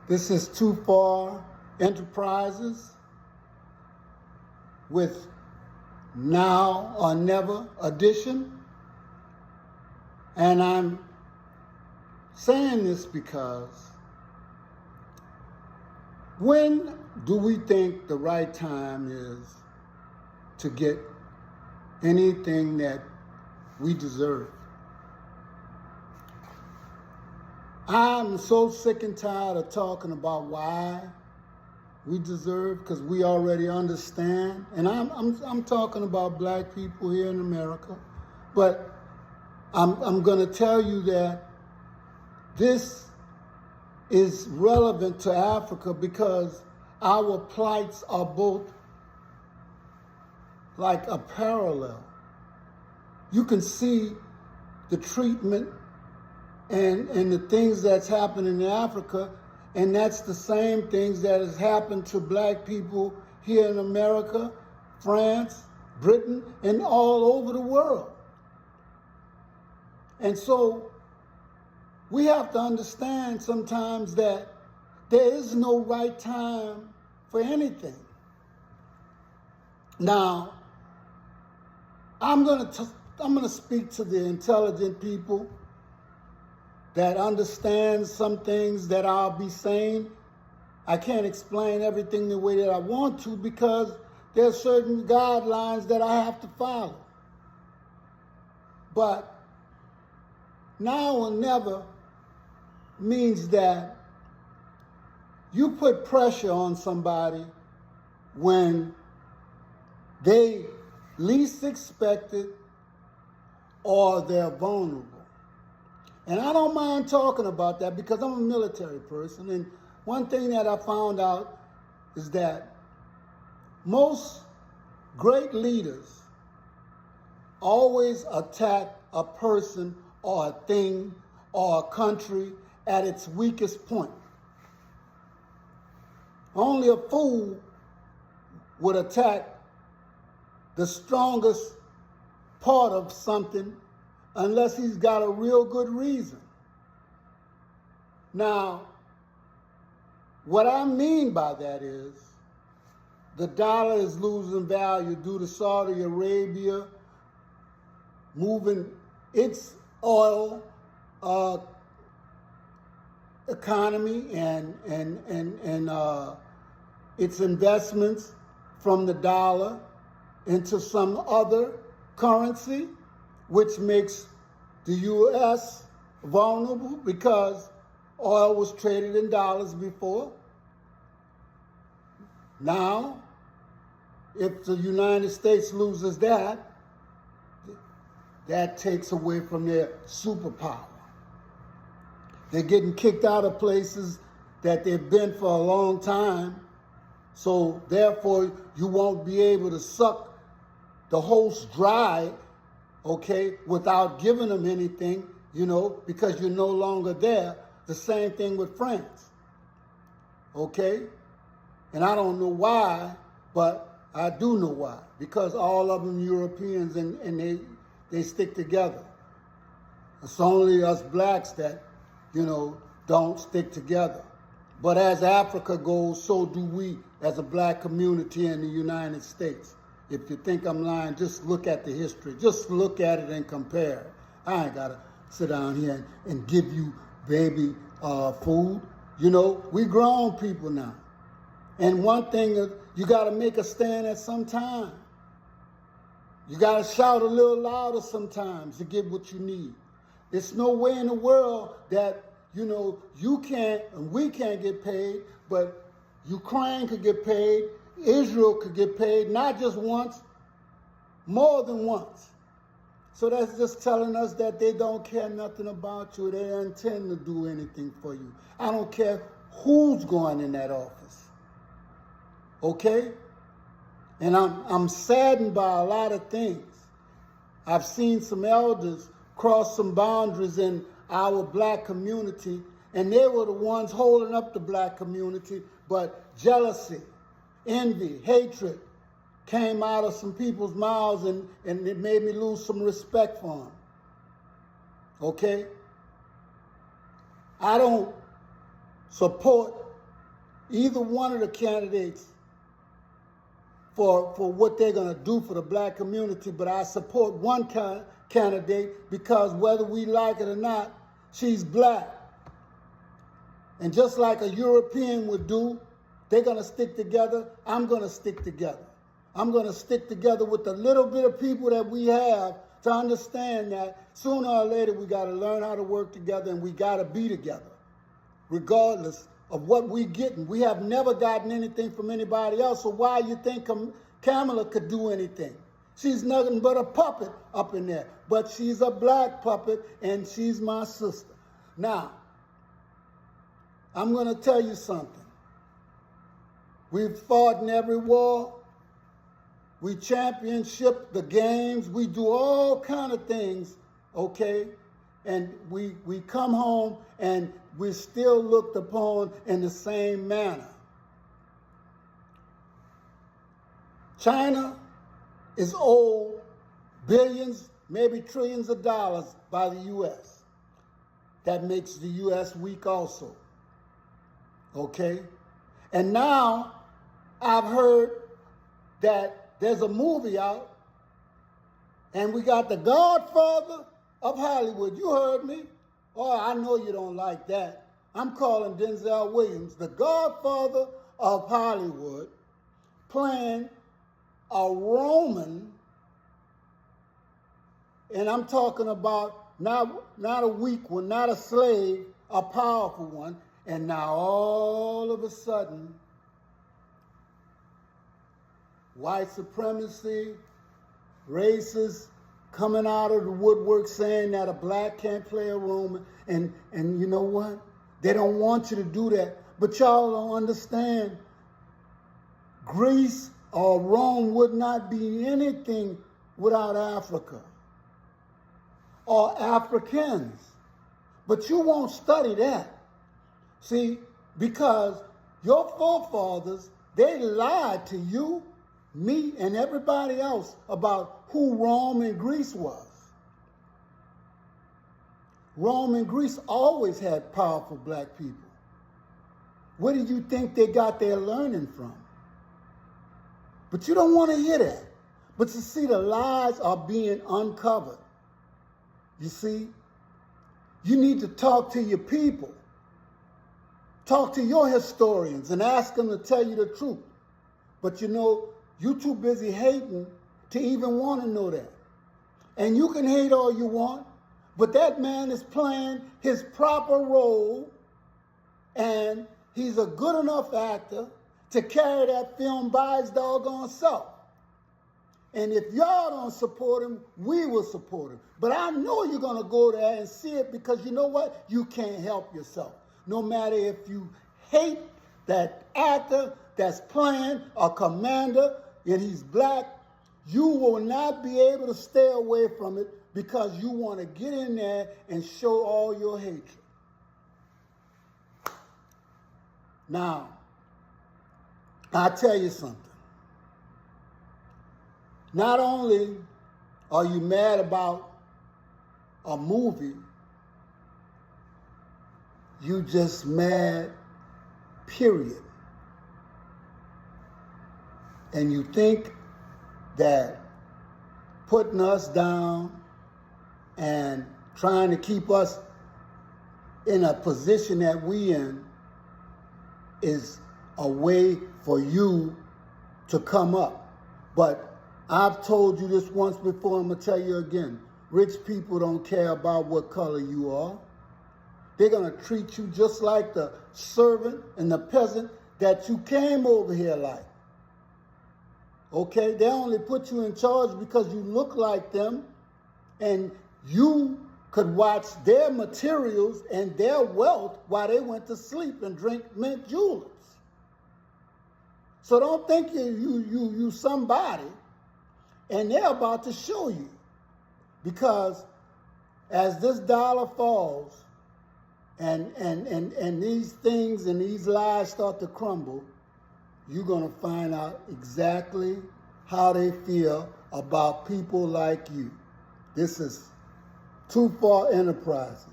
This is Too Far Enterprises with Now or Never edition. And I'm saying this because when do we think the right time is to get anything that we deserve? I'm so sick and tired of talking about why we deserve, because we already understand. And I'm talking about black people here in America. But I'm going to tell you that this is relevant to Africa because our plights are both like a parallel. You can see the treatment and the things that's happening in Africa, and that's the same things that has happened to black people here in America, France, Britain, and all over the world. And so we have to understand sometimes that there is no right time for anything. Now, I'm gonna speak to the intelligent people that understand some things that I'll be saying. I can't explain everything the way that I want to because there are certain guidelines that I have to follow. But now or never means that you put pressure on somebody when they least expect it or they're vulnerable. And I don't mind talking about that because I'm a military person. And one thing that I found out is that most great leaders always attack a person or a thing or a country at its weakest point. Only a fool would attack the strongest part of something unless he's got a real good reason. Now, what I mean by that is the dollar is losing value due to Saudi Arabia moving its oil economy and its investments from the dollar into some other currency, which makes the U.S. vulnerable because oil was traded in dollars before. Now, if the United States loses that, that takes away from their superpower. They're getting kicked out of places that they've been for a long time, so therefore you won't be able to suck the host dry, okay, without giving them anything, because you're no longer there. The same thing with France, okay? And I don't know why, but I do know why. Because all of them Europeans and they stick together. It's only us blacks that, don't stick together. But as Africa goes, so do we as a black community in the United States. If you think I'm lying, just look at the history. Just look at it and compare. I ain't got to sit down here and give you baby food. We grown people now. And one thing is, you got to make a stand at some time. You got to shout a little louder sometimes to get what you need. There's no way in the world that, you can't and we can't get paid, but Ukraine could get paid, Israel could get paid, not just once, more than once. So that's just telling us that they don't care nothing about you. They don't intend to do anything for you. I don't care who's going in that office. Okay? And I'm saddened by a lot of things. I've seen some elders cross some boundaries in our black community, and they were the ones holding up the black community, but jealousy, envy, hatred came out of some people's mouths, and it made me lose some respect for them. Okay? I don't support either one of the candidates for what they're going to do for the black community, but I support one candidate because whether we like it or not, she's black. And just like a European would do, they're going to stick together. I'm going to stick together. I'm going to stick together with the little bit of people that we have to understand that sooner or later we got to learn how to work together and we got to be together, regardless of what we getting. We have never gotten anything from anybody else, so why you think Kamala could do anything? She's nothing but a puppet up in there, but she's a black puppet and she's my sister. Now, I'm going to tell you something. We've fought in every war. We championship the games. We do all kind of things, okay? And we come home and we're still looked upon in the same manner. China is owed billions, maybe trillions of dollars by the U.S. That makes the U.S. weak also, okay? And now I've heard that there's a movie out and we got the Godfather of Hollywood. You heard me. Oh, I know you don't like that. I'm calling Denzel Williams the Godfather of Hollywood, playing a Roman, and I'm talking about not a weak one, not a slave, a powerful one. And now all of a sudden, white supremacy, racists coming out of the woodwork saying that a black can't play a Roman. And you know what? They don't want you to do that. But y'all don't understand. Greece or Rome would not be anything without Africa or Africans. But you won't study that. See, because your forefathers, they lied to you, me, and everybody else about who Rome and Greece was. Rome and Greece always had powerful black people. Where do you think they got their learning from? But you don't want to hear that. But you see, the lies are being uncovered. You see, you need to talk to your people. Talk to your historians and ask them to tell you the truth. But you know, you're too busy hating to even want to know that. And you can hate all you want, but that man is playing his proper role, and he's a good enough actor to carry that film by his doggone self. And if y'all don't support him, we will support him. But I know you're going to go there and see it because you know what? You can't help yourself. No matter if you hate that actor that's playing a commander and he's black, you will not be able to stay away from it because you want to get in there and show all your hatred. Now, I'll tell you something. Not only are you mad about a movie, you just mad, period. And you think that putting us down and trying to keep us in a position that we in is a way for you to come up. But I've told you this once before, I'm going to tell you again. Rich people don't care about what color you are. They're going to treat you just like the servant and the peasant that you came over here like. Okay? They only put you in charge because you look like them and you could watch their materials and their wealth while they went to sleep and drink mint juleps. So don't think you somebody, and they're about to show you. Because as this dollar falls and these things and these lies start to crumble, you're going to find out exactly how they feel about people like you. This is Too Far Enterprises.